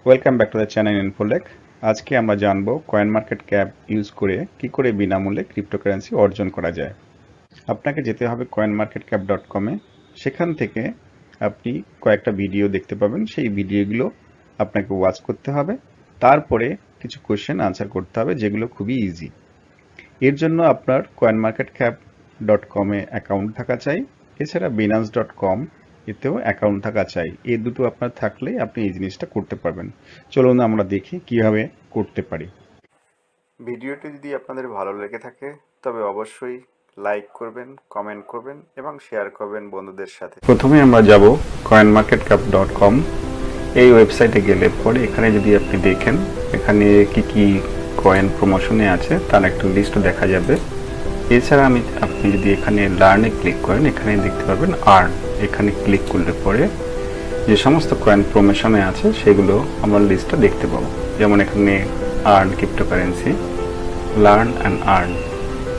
Welcome back to the channel InfoLake। আজকে আমরা জানবো CoinMarketCap ইউজ করে কি করে বিনামূল্যে ক্রিপ্টোকারেন্সি অর্জন করা যায়। আপনাকে যেতে হবে coinmarketcap.com এ। সেখান থেকে আপনি কয়েকটা ভিডিও দেখতে পাবেন। সেই ভিডিওগুলো আপনাকে ওয়াচ করতে হবে। তারপরে কিছু কোয়েশ্চেন আনসার করতে হবে, যেগুলো খুবই ইজি। এর জন্য আপনার coinmarketcap.com এ অ্যাকাউন্ট থাকা চাই। এছাড়া binance.com এতেও অ্যাকাউন্ট থাকা চাই। এই দুটো আপনার থাকলেই আপনি এই জিনিসটা করতে পারবেন। চলুন আমরা দেখি কিভাবে করতে পারি। ভিডিওটি যদি আপনাদের ভালো লেগে থাকে তবে অবশ্যই লাইক করবেন, কমেন্ট করবেন এবং শেয়ার করবেন বন্ধুদের সাথে। প্রথমে আমরা যাব coinmarketcap.com। এই ওয়েবসাইটে গেলে পরে এখানে যদি আপনি দেখেন এখানে কি কি কয়েন প্রমোশনে আছে তার একটা লিস্ট দেখা যাবে। এছাড়া আপনি যদি এখানে লার্নে ক্লিক করেন, এখানে দেখতে পাবেন আর্ন। এখানে ক্লিক করলে পরে যে সমস্ত কয়েন প্রমোশনে আছে সেগুলো আমরা লিস্টটা দেখতে পাবো। যেমন এখানে earn cryptocurrency, learn and earn.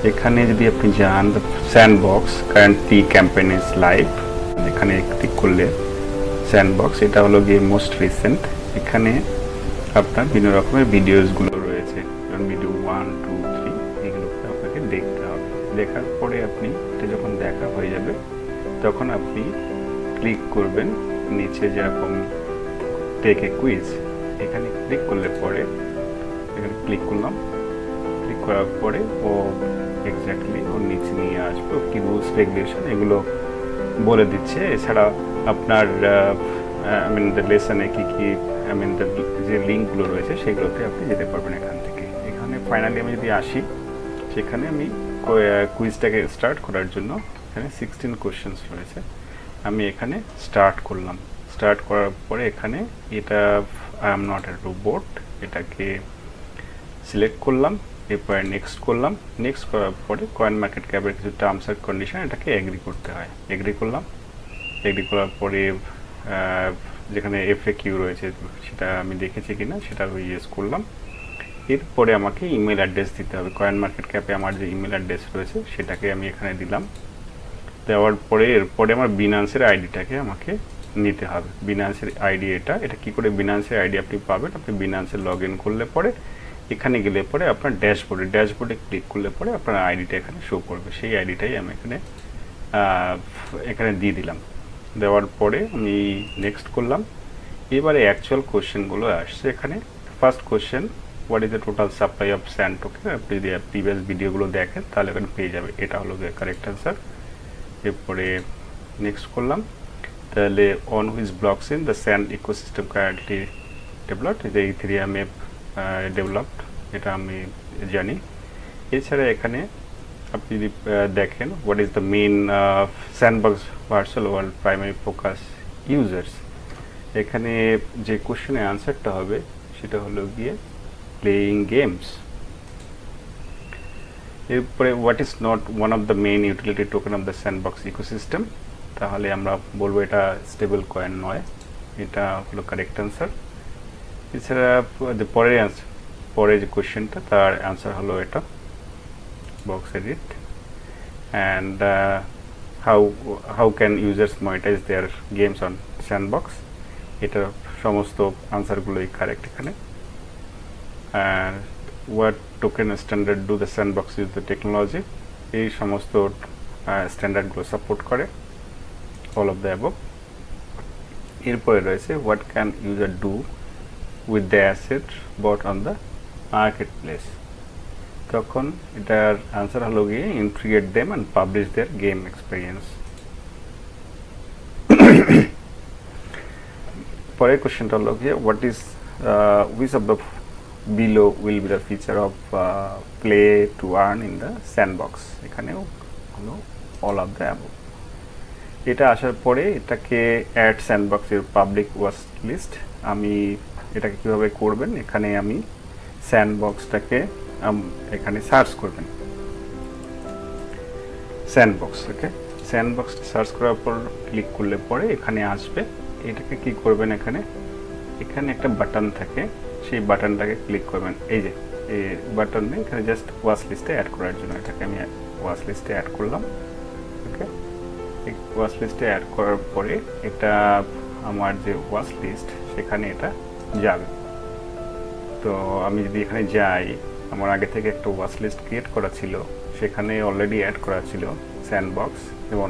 এখানে যদি আপনি যান sandbox currently campaign is live, এখানে ক্লিক করলে স্যান্ডবক্স এটা হলো গিয়ে মোস্ট রিসেন্ট। এখানে আপনার বিভিন্ন রকমের ভিডিওসগুলো রয়েছে, যেমন ভিডিও 1, 2, 3 এগুলোকে আপনাকে দেখতে হবে। দেখার পরে আপনি এটা যখন দেখা হয়ে যাবে তখন আপনি ক্লিক করবেন নিচে যেরকম টেক এ কুইজ, এখানে ক্লিক করলে পরে এখানে ক্লিক করলাম। ক্লিক করার পরে ও এক্স্যাক্টলি ওর নিচে নিয়ে আসবে, কি রুলস রেগুলেশন এগুলো বলে দিচ্ছে। এছাড়া আপনার লেসনে কি কি যে লিঙ্কগুলো রয়েছে সেগুলোতে আপনি যেতে পারবেন এখান থেকে। এখানে ফাইনালি আমি যদি আসি, সেখানে আমি কুইজটাকে স্টার্ট করার জন্য এখানে 16 কোশ্চেন্স রয়েছে। আমি এখানে স্টার্ট করলাম। স্টার্ট করার পরে এখানে এটা I am not a robot, এটাকে সিলেক্ট করলাম। এরপরে নেক্সট করলাম। নেক্সট করার পরে CoinMarketCap-এর কিছু টার্মস অ্যান্ড কন্ডিশন, এটাকে এগ্রি করতে হয়। এগ্রি করলাম। এগ্রি করার পরে যেখানে FAQ রয়েছে সেটা আমি দেখেছি কিনা সেটা ইয়েস করলাম। এরপরে আমাকে ইমেল অ্যাড্রেস দিতে হবে। CoinMarketCap-এ আমার যে ইমেল অ্যাড্রেস রয়েছে সেটাকে আমি এখানে দিলাম। দেওয়ার পরে এরপরে আমার বিনান্সের আইডিটাকে আমাকে নিতে হবে। বিনান্সের আইডি এটা কি করে বিনান্সের আইডি আপনি পাবেন? আপনি বিনান্সে লগ ইন করলে পরে এখানে গেলে পরে আপনার ড্যাশবোর্ডে ক্লিক করলে পরে আপনার আইডিটা এখানে শো করবে। সেই আইডিটাই আমি এখানে দিয়ে দিলাম। দেওয়ার পরে আমি নেক্সট করলাম। এবারে অ্যাকচুয়াল কোশ্চেনগুলো আসছে এখানে। First question, what is the total supply of sand token? আপনি যদি প্রিভিয়াস ভিডিওগুলো দেখেন তাহলে এখানে পেয়ে যাবে। এটা হলো কারেক্ট অ্যান্সার। এরপরে নেক্সট করলাম। তাহলে on which blocks in the sand ecosystem currently developed? যে ইথেরিয়ামে ডেভেলপড, এটা আমি জানি। এছাড়া এখানে আপনি যদি দেখেন what is the main sandbox virtual world primary focus users, এখানে যে কোশ্চেনের আনসারটা হবে সেটা হলো গিয়ে প্লেয়িং গেমস। এরপরে what is not one of the main utility token of the sandbox ecosystem? তাহলে আমরা বলবো এটা স্টেবল কয়েন নয়, এটা হলো কারেক্ট অ্যান্সার। এছাড়া পরে যে কোয়েশ্চেনটা তার অ্যান্সার হলো এটা box edit. And how can users monetise their games on Sandbox? এটার সমস্ত আনসারগুলোই কারেক্ট এখানে। And what token standard do the Sandbox use the technology? এই সমস্ত স্ট্যান্ডার্ডগুলো সাপোর্ট করে, অল অফ দ্য অ্যাবভ। এরপরে রয়েছে what can user do with the asset bought on the marketplace? তখন এটার আনসার হলো গিয়ে integrate them and publish their game experience. পরের কোশ্চেনটা হলো গিয়ে what is which of the below will be the feature of play to earn in the sandbox? এখানেও হলো all of the above। এটা আসার পরে এটাকে অ্যাড স্যান্ডবক্সের পাবলিক ওয়াচ লিস্ট। আমি এটাকে কীভাবে করবেন, এখানে আমি স্যান্ডবক্সটাকে এখানে সার্চ করবেন স্যান্ডবক্স। ওকে, স্যান্ডবক্স সার্চ করার পর ক্লিক করলে পরে এখানে আসবে। এটাকে কি করবেন, এখানে একটা বাটন থাকে, সেই বাটনটাকে ক্লিক করবেন। এই যে এই বাটনে এখানে জাস্ট ওয়াচ লিস্টে অ্যাড করার জন্য এটাকে আমি ওয়াচ লিস্টে অ্যাড করলাম। ওকে, এই ওয়াচ লিস্টে অ্যাড করার পরে এটা আমার যে ওয়াচ লিস্ট সেখানে এটা যাবে। তো আমি যদি এখানে যাই, আমার আগে থেকে একটা ওয়াচ লিস্ট ক্রিয়েট করা ছিল, সেখানে অলরেডি অ্যাড করা ছিল স্যান্ডবক্স এবং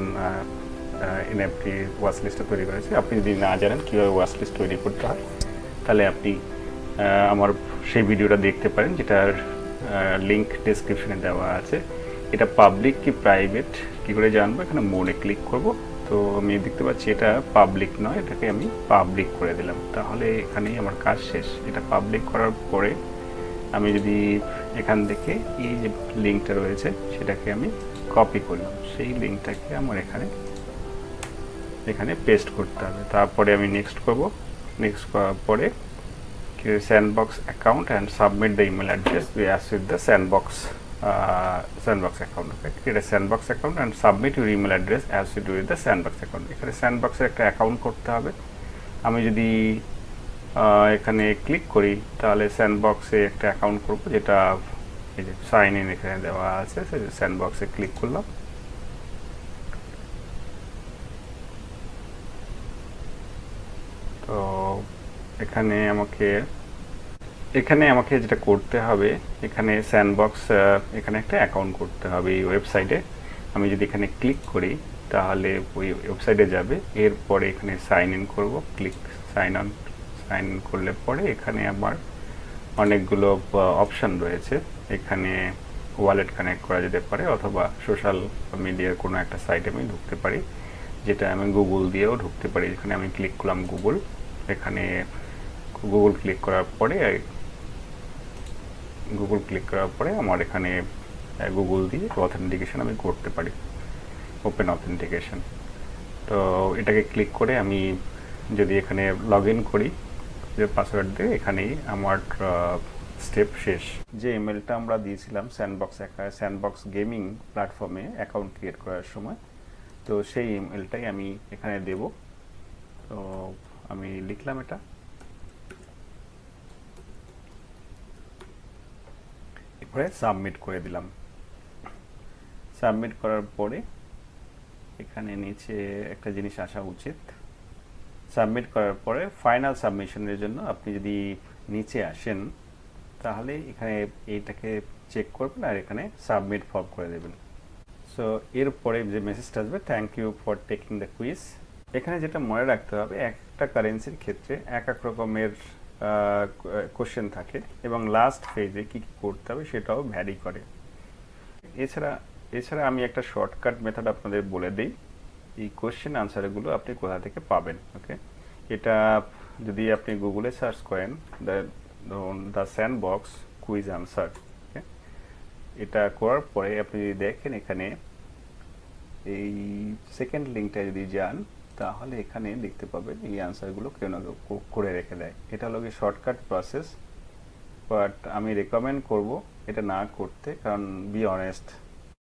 এনএফটি ওয়াচ লিস্টটা তৈরি করেছে। আপনি যদি না জানেন কীভাবে ওয়াচ লিস্ট তৈরি করতে হয়, তাহলে আপনি আমার সেই ভিডিওটা দেখতে পারেন, যেটার লিঙ্ক ডেসক্রিপশনে দেওয়া আছে। এটা পাবলিক কি প্রাইভেট কী করে জানবো? এখানে মোডে ক্লিক করব। তো আমি দেখতে পাচ্ছি এটা পাবলিক নয়, এটাকে আমি পাবলিক করে দিলাম। তাহলে এখানেই আমার কাজ শেষ। এটা পাবলিক করার পরে আমি যদি এখান থেকে এই যে লিঙ্কটা রয়েছে সেটাকে আমি কপি করলাম, সেই লিঙ্কটাকে আমার এখানে পেস্ট করতে হবে। তারপরে আমি নেক্সট করব। নেক্সট করার পরে sandbox account and submit the email address as with the sandbox account. Okay, create a sandbox account and submit your email address as with the sandbox account. এখানে sandbox এর একটা অ্যাকাউন্ট করতে হবে। আমি যদি এখানে ক্লিক করি তাহলে স্যান্ডবক্সে একটা অ্যাকাউন্ট করব, যেটা এই যে সাইন ইন এখানে দেওয়া আছে। স্যান্ডবক্সে ক্লিক করলাম। তো এখানে আমাকে যেটা করতে হবে, এখানে স্যান্ডবক্স এখানে একটা অ্যাকাউন্ট করতে হবে এই ওয়েবসাইটে। আমি যদি এখানে ক্লিক করি তাহলে ওই ওয়েবসাইটে যাবে। এরপরে এখানে সাইন ইন করব, ক্লিক সাইন ইন করলে পরে এখানে আমার অনেকগুলো অপশান রয়েছে। এখানে ওয়ালেট কানেক্ট করা যেতে পারে, অথবা সোশ্যাল মিডিয়ার কোনো একটা সাইটে আমি ঢুকতে পারি, যেটা আমি গুগল দিয়েও ঢুকতে পারি। এখানে আমি ক্লিক করলাম গুগল। এখানে গুগল ক্লিক করার পরে আমার এখানে গুগল দিয়ে অথেন্টিকেশন আমি করতে পারি, ওপেন অথেন্টিকেশন। তো এটাকে ক্লিক করে আমি যদি এখানে লগ ইন করি যে পাসওয়ার্ড দিয়ে, এখানেই আমার স্টেপ শেষ। যে ইমেলটা আমরা দিয়েছিলাম স্যান্ডবক্স গেমিং প্ল্যাটফর্মে অ্যাকাউন্ট ক্রিয়েট করার সময়, তো সেই ইমেলটাই আমি এখানে দেব। তো আমি লিখলাম এটা, এরপরে সাবমিট করে দিলাম। সাবমিট করার পরে এখানে নিচে একটা জিনিস আসা উচিত। সাবমিট করার পরে ফাইনাল সাবমিশনের জন্য আপনি যদি নিচে আসেন তাহলে এখানে এইটাকে চেক করবেন আর এখানে সাবমিট ফর্ম করে দেবেন। সো এরপরে যে মেসেজটা আসবে, thank you for taking the quiz. এখানে যেটা মনে রাখতে হবে, একটা কারেন্সির ক্ষেত্রে এক এক রকমের কোশ্চেন থাকে এবং লাস্ট ফেজে কী কী করতে হবে সেটাও ভ্যারি করে। এছাড়া আমি একটা শর্টকাট মেথড আপনাদের বলে দিই, এই কোশ্চেন আনসারগুলো আপনি কোথা থেকে পাবেন। ওকে, এটা যদি আপনি গুগলে সার্চ করেন দ্য স্যান্ডবক্স কুইজ আনসার, ওকে, এটা করার পরে আপনি যদি দেখেন এখানে এই সেকেন্ড লিঙ্কটা যদি যান তাহলে এখানে দেখতে পাবেন এই আনসারগুলো কেউ না কেউ করে রেখে দেয়। এটা হলো কি শর্টকাট প্রসেস, বাট আমি রেকমেন্ড করব এটা না করতে, কারণ বি অনেস্ট